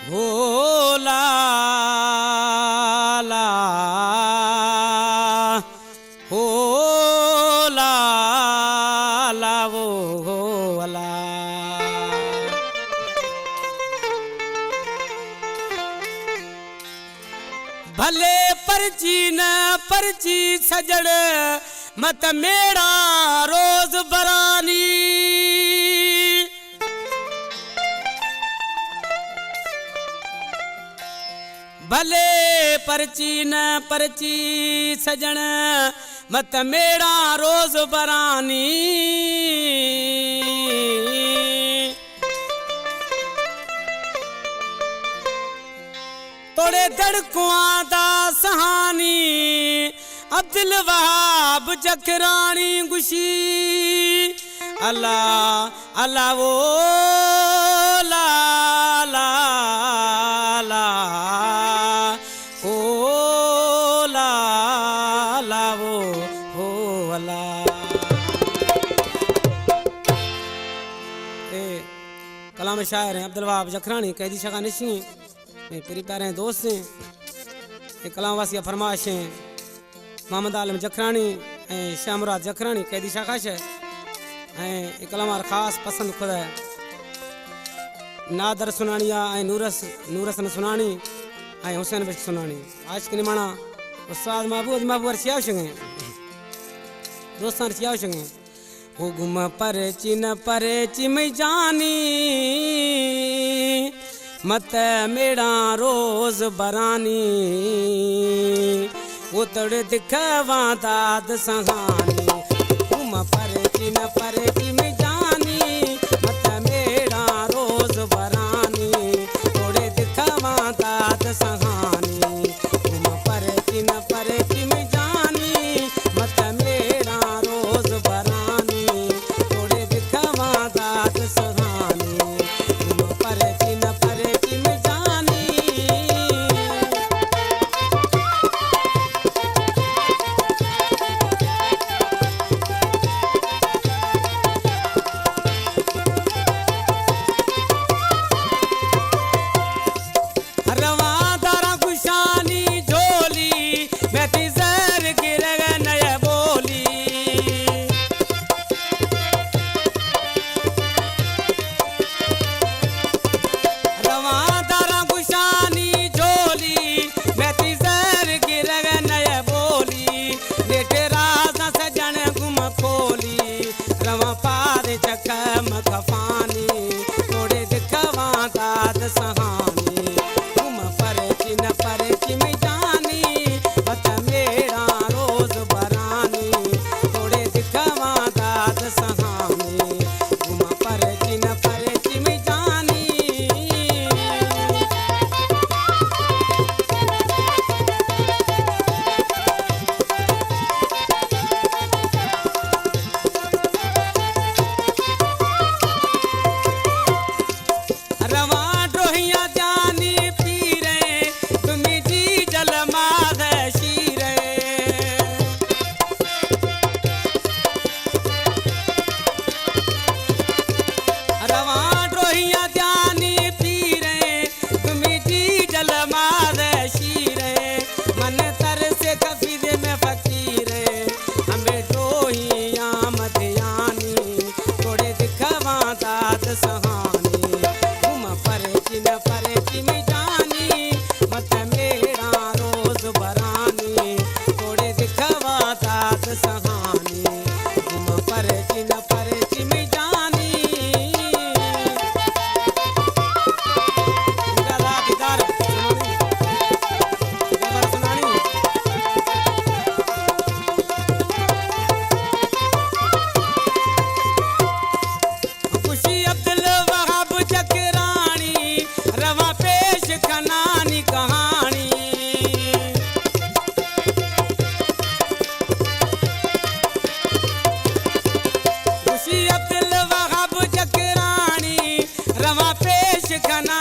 हो ला ला हो ला ला वो हो ला। भले परची न परची सजड़ मत मेरा रोज बरानी। भले परची न परची सजण मत मेरा रोज बरानी। तोड़े धड़कुआं दा सहानी अब्दुल वहाब जखरानी गुशी। अल्लाह अल्लाह वो ला ला ला ओ ला ला वो हो अल्लाह। कलाम शायर हैं अब्दुल वहाब जखरानी कैदी शका निशी हैं तेरी प्यारे दोस्त हैं। ये कलाम वासिया फरमाश हैं मोहम्मद आलम जखरानी श्यामराज जखरानी कैदी शाखाश है। ये कलाम खास पसंद खुद है नादर सुनानिया नूरस न सुनानी हुसैन बिश सुनानी। आज के निमाना उस्ताद महबूब महबूब रचिया शंगे दोस्तान रचिया शंगे वो गुम परे चिम जानी मत मेरा रोज बरानी। उतड़ दिखवा दाद सहानी गुम परे चिम जानी मत मेरा रोज बरानी। थोड़े दिखवा दाद सहानी गुम परे चिम जानी मत मेरा रोज बरानी। थोड़े दिखवा दाद सहानी गुम परे चिम जानी। थोड़े दिखवा दाद सहानी गुम परे चिम जानी मत मेरा रोज बरानी। थोड़े दिखवा दाद सहानी गुम परे चिम जानी। सहानी गुम परे चिम जानी मत मेरा रोज बरानी। थोड़े दिखवा दाद सहानी गुम परे चिम जानी। खनानी कहानी खुशी अब्दुल वहाब जखरानी रवा पेश खना